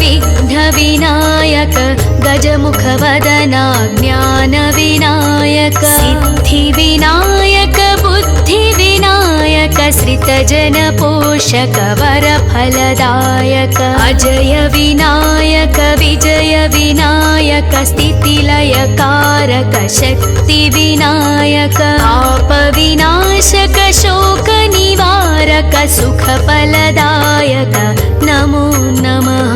विघ्नविनायक गजमुखवदना ज्ञानविनायक सिद्धिविनायक बुद्धिविनायक श्रितजनपोषक वरफलदायक अजय विनायक विजय विनायक स्थितिलयकारक शक्तिविनायक पापविनाशक शोकनिवारक सुखफलदायक नमो नमः।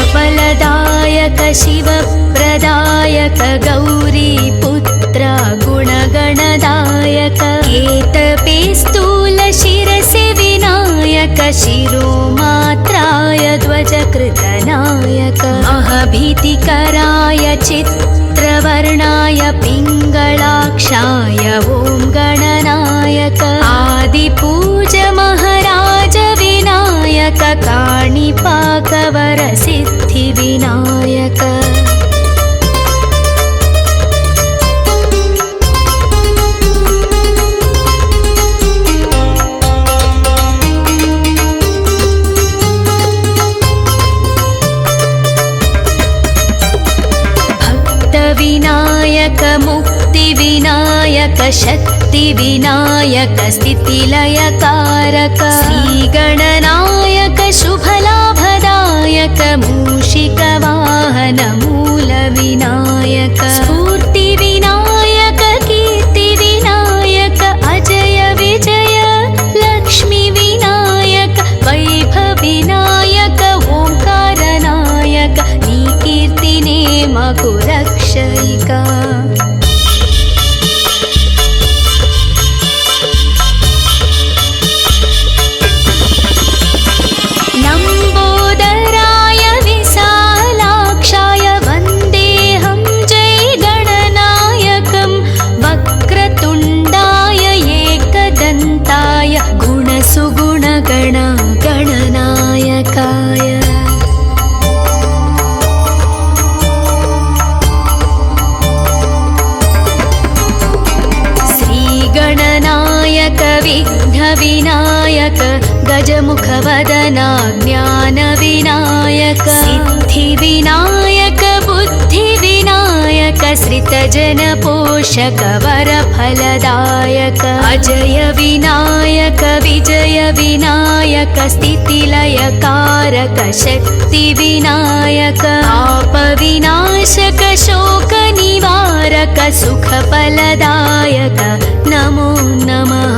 शुभफलदायक शिवप्रदायक गौरीपुत्र गुणगणदायक केतपे स्थूलशिरसि विनायक शिरोमात्राय ध्वजकृतनायक महभीतिकराय चित्रवर्णाय पिङ्गलाक्षाय ॐ गणनायक आदिपूज महाराज विनायक काणिपाकवर सिद्धिविनायक विनायक मुक्तिविनायक शक्तिविनायक स्थितिलयकारक श्रीगणनायक शुभलाभदायक मूषिकवाहन मूलविनायक स्फूर्तिविनायक कीर्तिविनायक अजय विजय लक्ष्मीविनायक वैभवविनायक ओंकारनायक नी कीर्तिने मकुरक्षयिका लम्बोदराय विशालाक्षाय वन्देऽहं जयगणनायकं वक्रतुण्डाय एकदन्ताय गुणसुगुणगण गणनायकाय विघ्नविनायक गजमुखवदना ज्ञानविनायक सिद्धिविनायक बुद्धिविनायक श्रितजनपोषक वरफलदायक अजय विनायक विजय विनायक स्थितिलयकारक शक्तिविनायक पापविनाशक शोकनिवारक सुखफलदायक नमो नमः।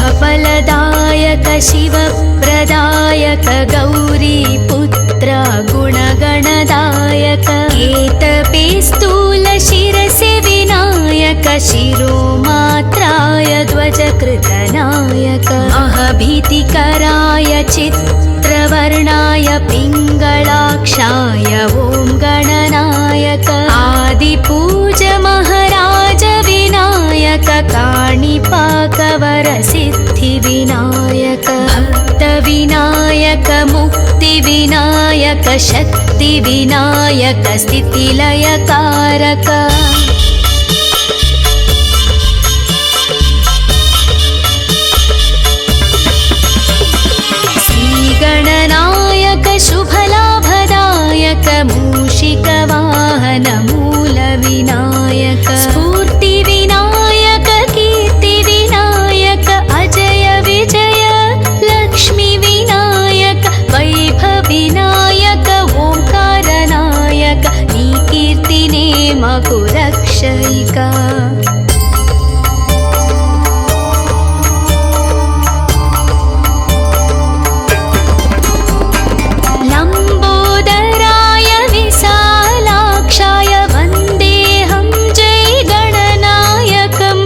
शुभफलदायक शिवप्रदायक गौरीपुत्र गुणगणदायक केतपे स्थूलशिरसि विनायक शिरोमात्राय ध्वजकृतनायक महभीतिकराय चित्रवर्णाय पिङ्गलाक्षाय ॐ गणनायक आदिपूज महाराज विनायक काणिपाकवर सिद्धिविनायक भक्तविनायक मुक्तिविनायक शक्तिविनायक स्थितिलयकारक श्रीगणनायक शुभलाभदायक मूषिकवाहन मूलविनायक स्फूर्तिविनायक कीर्तिविनायक अजय विजय लक्ष्मीविनायक वैभवविनायक ओंकारनायक नी कीर्तिने मकुरक्षयिका लम्बोदराय विशालाक्षाय वन्देऽहं जयगणनायकं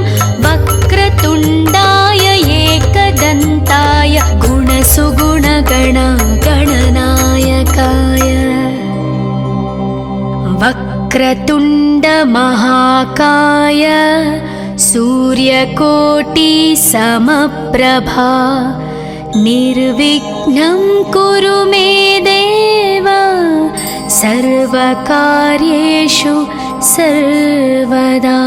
वक्रतुण्डाय एकदन्ताय गुणसुगुणगण गणनायकाय वक्रतुण्ड महाकाय सूर्यकोटि समप्रभा निर्विघ्नं कुरु मे देव सर्वकार्येषु सर्वदा।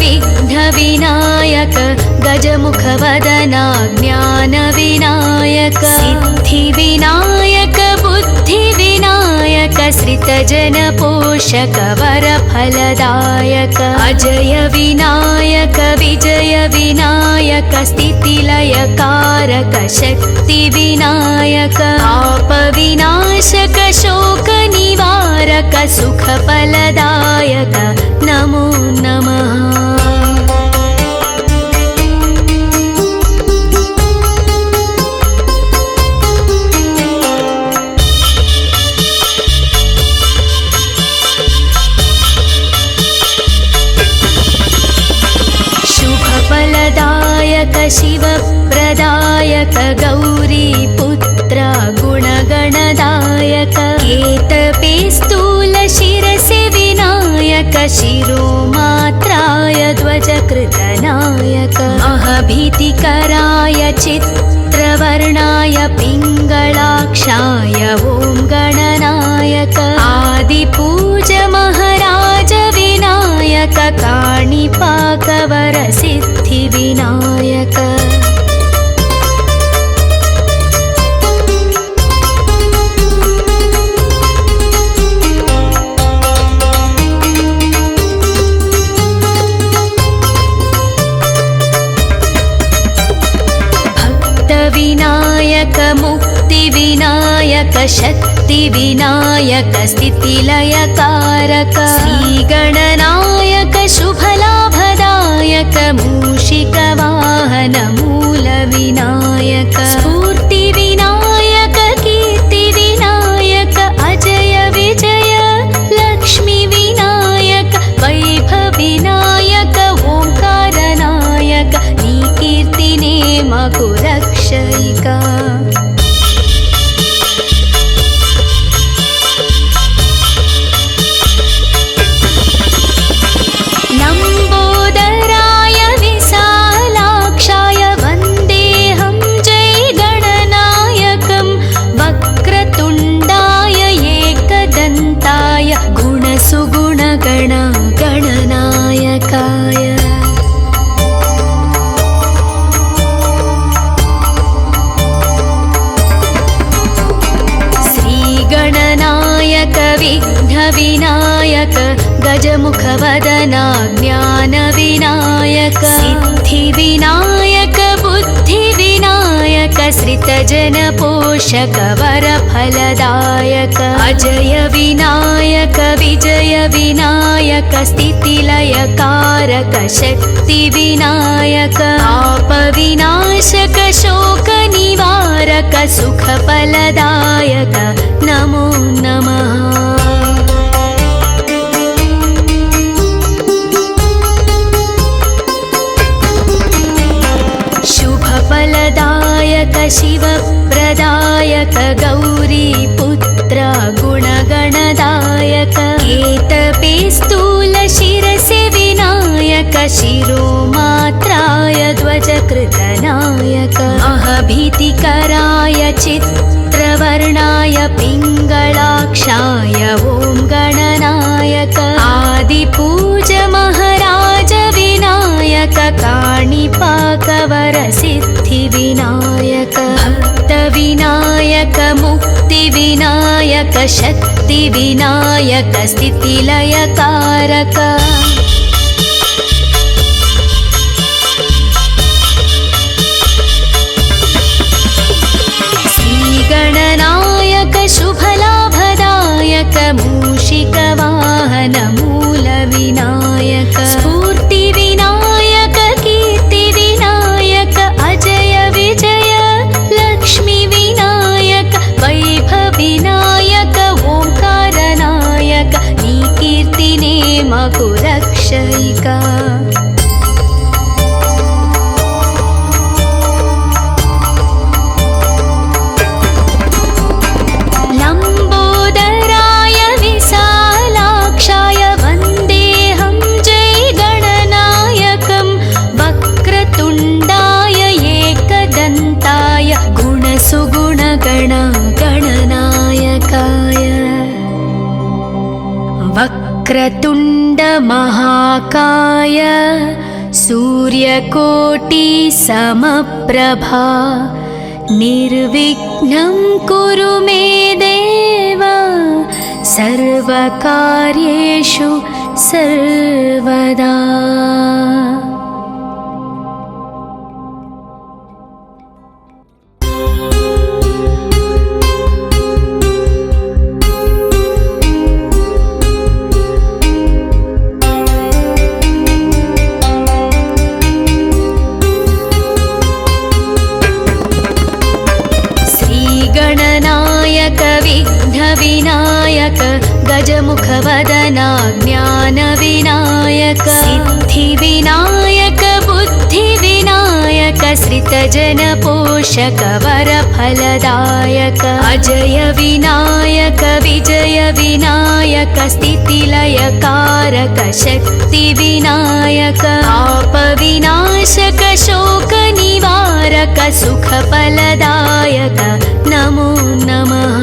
विघ्नविनायक गजमुखवदना ज्ञानविनायक सिद्धिविनायक बुद्धिविनायक श्रितजनपोषक वरफलदायक अजय विनायक विजय विनायक स्थितिलयकारक शक्तिविनायक पापविनाशक शोकनिवारक सुखफलदायक नमो नमः। शुभफलदायक शिवप्रदायक गौरीपुत्र गुणगणदायक केतपे स्थूलशिरसि विनायक शिरोमात्राय ध्वजकृतनायक महभीतिकराय चित्रवर्णाय पिङ्गलाक्षाय ॐ गणनायक आदिपूज महाराज विनायक काणिपाकवर सिद्धिविनायक विनायक मुक्तिविनायक शक्तिविनायक स्थितिलयकारक श्रीगणनायक शुभलाभदायक मूषिकवाहन मूलविनायक स्फूर्तिविनायक कीर्तिविनायक अजय विजय लक्ष्मीविनायक वैभविनायक ओंकारनायक नी कीर्तिने मकुरक्षयिका लम्बोदराय विशालाक्षाय वन्देऽहं जयगणनायकं वक्रतुण्डाय एकदन्ताय गुणसुगुणगण गणनायकाय विघ्नविनायक गजमुखवदना ज्ञानविनायक सिद्धिविनायक बुद्धिविनायक श्रितजनपोषक वरफलदायक अजय विनायक विजय विनायक स्थितिलयकारक शक्तिविनायक पापविनाशक शोकनिवारक सुखफलदायक नमो नमः। शुभफलदायक शिवप्रदायक गौरीपुत्र गुणगणदायक केतपे स्थूलशिरसि विनायक शिरोमात्राय ध्वजकृतनायक महभीतिकराय चित्रवर्णाय पिङ्गलाक्षाय ॐ गणनायक आदिपूज महाराज विनायक काणिपाकवर सिद्धिविनायक भक्तविनायक मुक्तिविनायक शक्तिविनायक स्थितिलयकारक श्रीगणनायक शुभलाभदायक मूषिकवाहन मूलविनायक स्फूर्तिविनायक कीर्तिविनायक अजय महाकाय सूर्यकोटि समप्रभा निर्विघ्नं कुरु मे देव सर्वकार्येषु सर्वदा। गणनायक विघ्नविनायक गजमुखवदना ज्ञानविनायक सिद्धिविनायक बुद्धिविनायक श्रितजनपोषक वरफलदायक अजय विनायक विजय विनायक स्थितिलयकारक शक्तिविनायक पापविनाशक शोकनिवारक सुखफलदायक नमो नमः।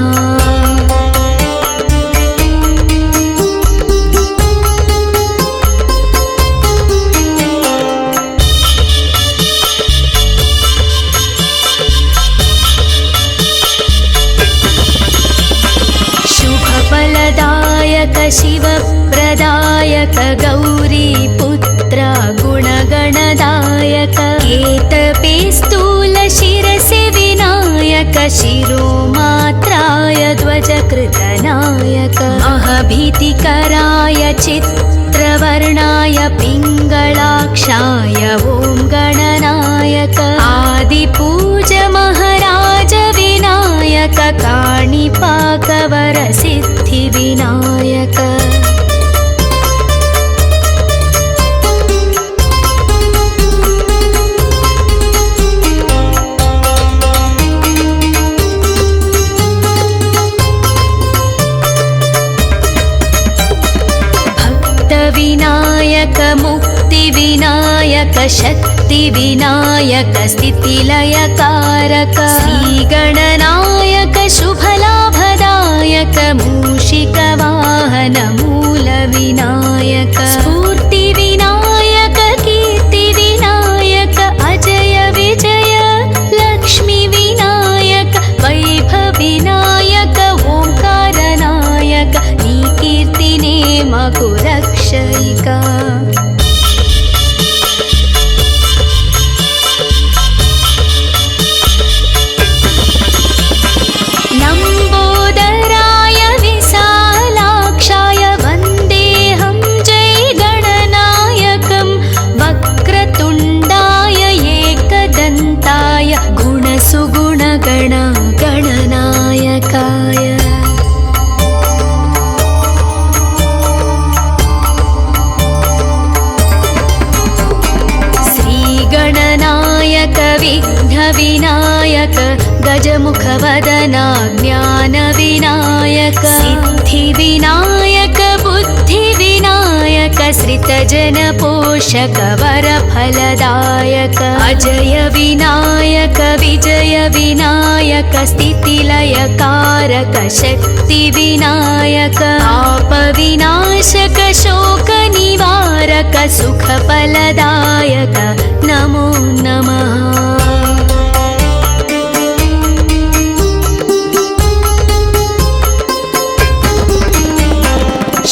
शुभफलदायक शिवप्रदायक गौरीपुत्र गुणगणदायक केतपेस्तूल शिरसि विनायक शिरोमात्राय ध्वजकृतनायक अहभीतिकराय चित्रवर्णाय पिङ्गलाक्षाय ॐ गणनायक आदिपूज महाराज विनायक काणिपाकवर सिद्धिविनायक विनायक मुक्तिविनायक शक्तिविनायक स्थितिलयकारक श्रीगणनायक शुभलाभदायक मूषिकवाहन मूलविनायक स्फूर्तिविनायक कीर्तिविनायक अजय विजय लक्ष्मीविनायक वैभविनायक ओंकारनायक नीकीर्तिने मकुरक्षयिका लम्बोदराय विशालाक्षाय वन्देऽहं जय गणनायकं वक्रतुण्डाय एकदन्ताय गुणसुगुणगण गणनायकाय गणनायक विघ्नविनायक गजमुखवदना ज्ञानविनायक सिद्धिविनायक बुद्धिविनायक श्रितजनपोषक वरफलदायक अजय विनायक विजय विनायक स्थितिलयकारक शक्तिविनायक पापविनाशक शोकनिवारक सुखफलदायक नमो नमः।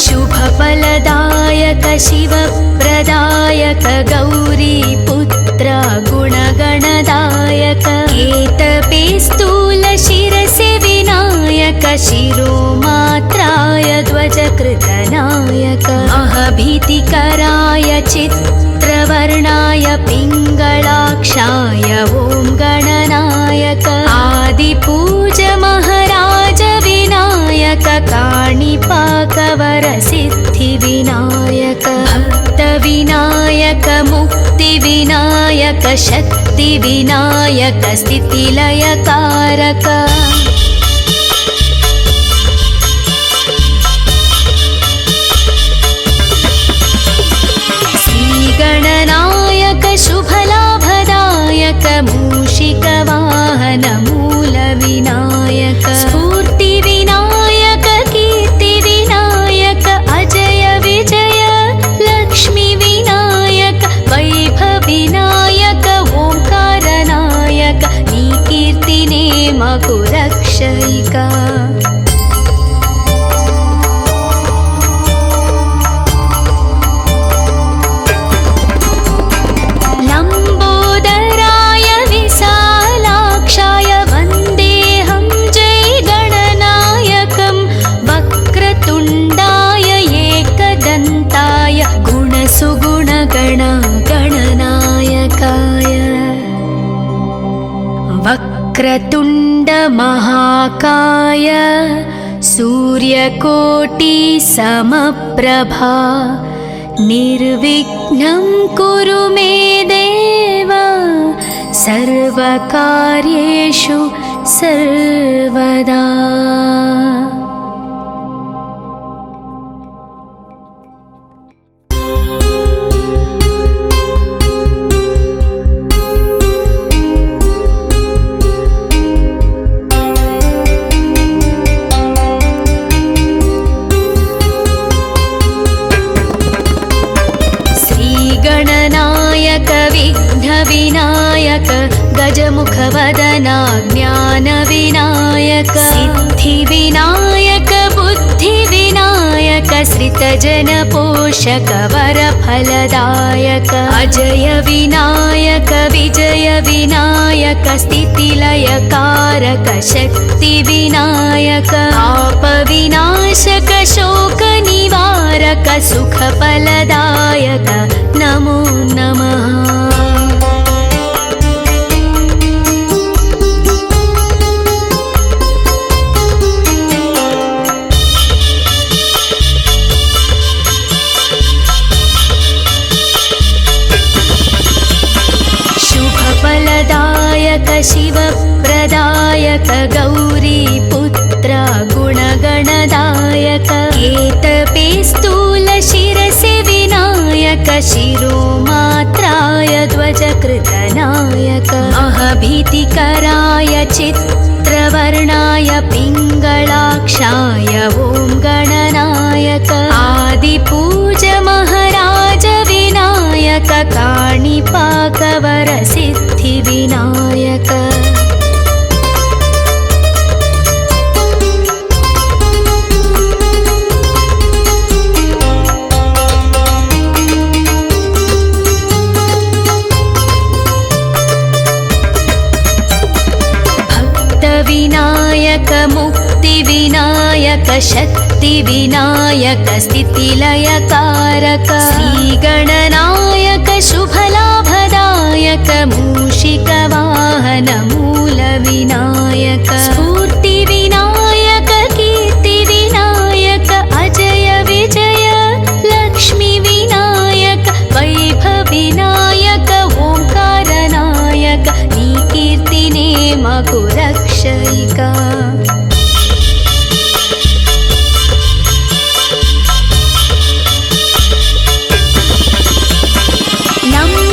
शुभफलदायक शिवप्रदायक गौरीपुत्र गुणगणदायक केतपेस्तूल शिरसि विनायक शिरोमात्राय ध्वजकृतनायक अहभीतिकराय चित्रवर्णाय पिङ्गलाक्षाय ॐ गणनायक आदिपूज महाराज विनायक काणिपाकवर सिद्धिविनायक भक्तविनायक मुक्तिविनायक शक्तिविनायक स्थितिलयकारक श्रीगणनायक शुभलाभदायक मूषिकवाहन मूलविनायक स्फूर्तिविनायक कीर्तिविनायक अजय विजय మాకు రక్షయిక. లంబోదరాయ విశాలాక్షాయ వందేహం జై గణనాయకం వక్రతుండాయ ఏకదంతాయ గుణసుగుణగణ గణనాయకాయ. వక్రతుండ మహాకాయ సూర్యకోటి సమప్రభా నిర్విఘ్నం కురు మే దేవ సర్వకార్యేషు సర్వదా. गणनायक विघ्न विनायक गजमुख वदना ज्ञान विनायक सिद्धि विनायक बुद्धि विनायक श्रितजन पोषक वर फलदायक अजय विनायक विजय विनायक स्थितिलय कारक शक्ति विनायक पाप विनाशक शोक निवारक सुख फलदायक नमो नमः. शुभफलदायक शिवप्रदायक गौरी पुत्र गुणगणदायक केतपे स्थूल शिरसे विनायक शिरोमात्राय ध्वजकृतनायक महभीतिकराय चित्रवर्णाय पिङ्गलाक्षाय ॐ गणनायक आदिपूज महाराज विनायक काणिपाकवर सिद्धि विनायक. विनायक मुक्ति विनायक शक्ति विनायक स्थितिलय कारक श्री गणनायक शुभलाभदायक मूषिक वाहन मूल विनायक स्फूर्ति विनायक कीर्ति विनायक अजय विजय लक्ष्मी विनायक वैभव विनायक ओंकार नायक नी कीर्तिने माकु रक्षयिका.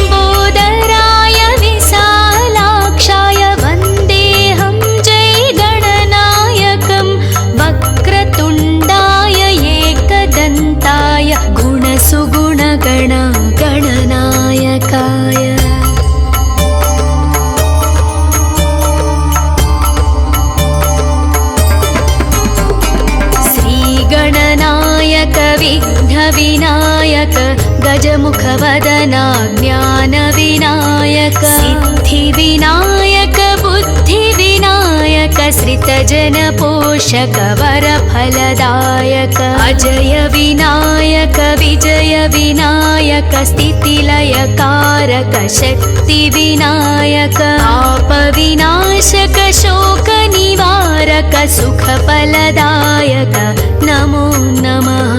लंबोदराय विशालाक्षाय वन्देहं जय गणनायकं वक्रतुण्डाय एकदन्ताय गुणसुगुणगण गणनायकाय. गणनायक विघ्न विनायक गजमुख वदना ज्ञान विनायक सिद्धि विनायक बुद्धि विनायक श्रितजन पोषक वर फलदायक अजय विनायक विजय विनायक स्थितिलय कारक शक्ति विनायक पाप विनाशक शोक निवारक सुख फलदायक नमो नमः.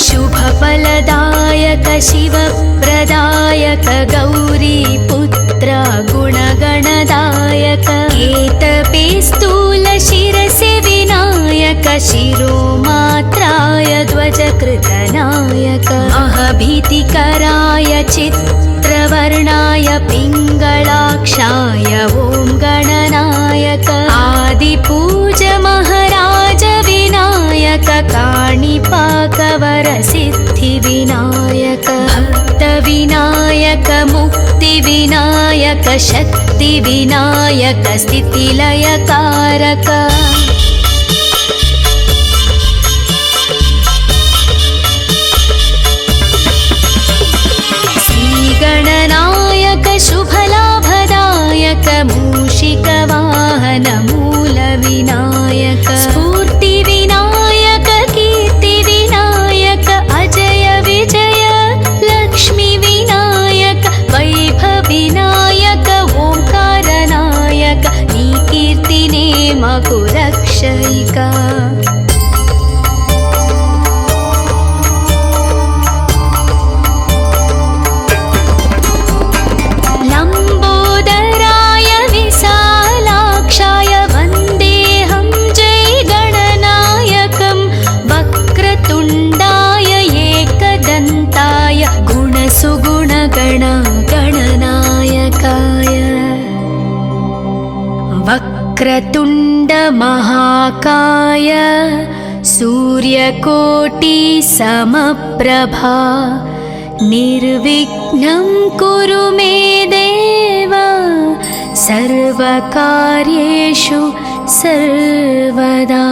शुभफलदायक शिवप्रदायक गौरी पुत्र गुणगणदायक केतपे स्थूल शिरसे विनायक शिरोमात्राय ध्वजकृतनायक महभीतिकराय चित्रवर्णाय पिङ्गलाक्षाय ॐ गणनायक आदिपूज महाराज विनायक काणिपाकवरसिद्धिविनायक भक्तविनायक मुक्तिविनायक शक्तिविनायक स्थितिलयकारक श्रीगणनायक शुभलाभदायक मूषिकवाहन मूलविनायक स्फूर्तिविनायक कीर्तिविनायक अजय विजय लक्ष्मीविनायक वैभवविनायक ओंकारनायक नी कीर्तिने मगु रक्षयिका वक्रतुण्ड महाकाय सूर्यकोटि समप्रभा निर्विघ्नं कुरु मे देव सर्वकार्येषु सर्वदा।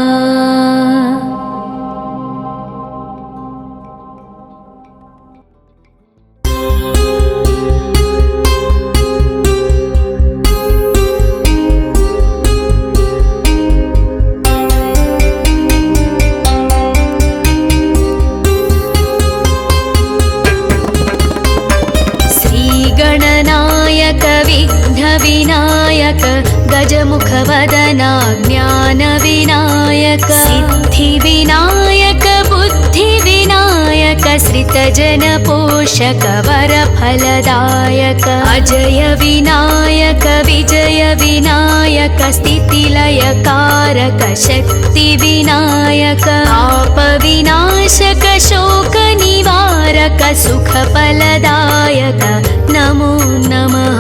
विघ्नविनायक गजमुखवदना ज्ञानविनायक सिद्धिविनायक बुद्धिविनायक श्रितजनपोषक वरफलदायक अजय विनायक विजय विनायक स्थितिलयकारक शक्तिविनायक पापविनाशक शोकनिवारक सुखफलदायक नमो नमः।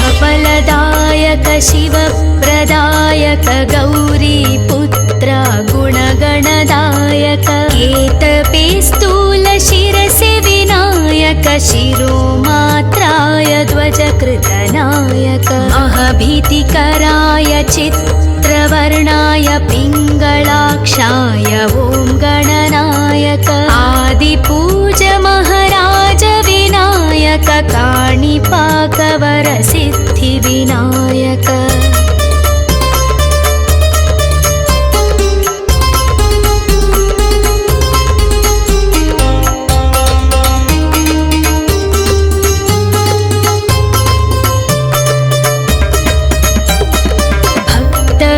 शुभफलदायक शिवप्रदायक गौरीपुत्र गुणगणदायक केतपे शिरसि विनायक शिरोमात्राय ध्वजकृतनायक महभीतिकराय चित्रवर्णाय पिङ्गलाक्षाय ॐ गणनायक आदिपूज महाराज विनायक काणिपाकवरसिद्धिविनायक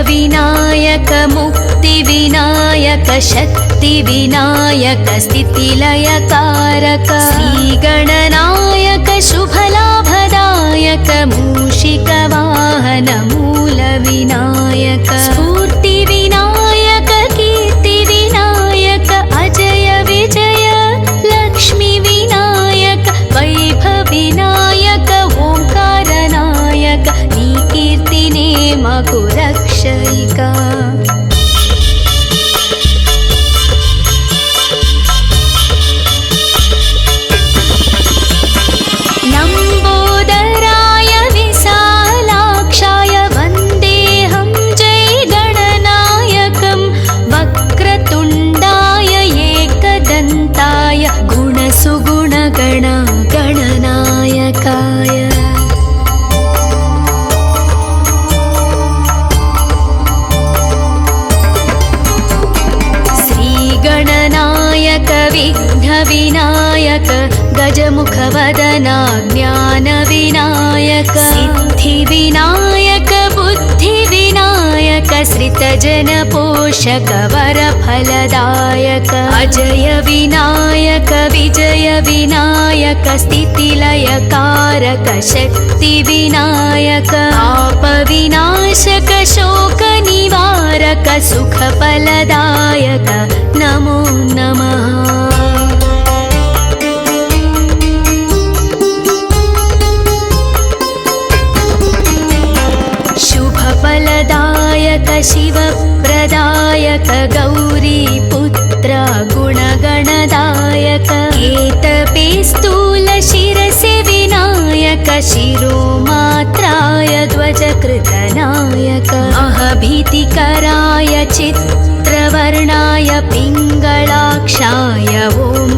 विनायक मुक्तिविनायक शक्तिविनायक स्थितिलयकारक श्रीगणनायक शुभलाभदायक मूषिकवाहन मूलविनायक स्फूर्तिविनायक कीर्तिविनायक अजय विजय लक्ष्मीविनायक वैभवविनायक ओंकारनायक नी कीर्तिने मगु रक्षयिका लम्बोदराय विशालाक्षाय वन्देऽहं जयगणनायकं वक्रतुण्डाय एकदन्ताय गुणसुगुणगण गणनायकाय विघ्नविनायक गजमुखवदना ज्ञानविनायक सिद्धिविनायक बुद्धिविनायक श्रितजनपोषक वरफलदायक अजय विनायक विजय विनायक स्थितिलयकारक शक्तिविनायक पापविनाशक शोकनिवारक कारक सुखफलदायक नमो नमः। शुभफलदायक शिवप्रदायक गौरीपुत्र गुणगणदायक केतपे स्थूल शिरसि विनायक शिरोमात्राय ध्वजकृतनायक अहभीतिकराय चित्रवर्णाय पिङ्गलाक्षाय ॐ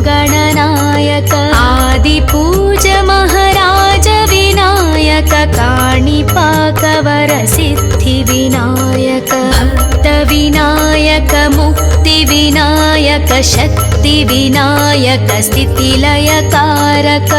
गणनायक आदिपूज महाराज विनायक काणिपाकवरसिद्धिविनायक भक्तविनायक मुक्तिविनायक शक्तिविनायक स्थितिलयकारक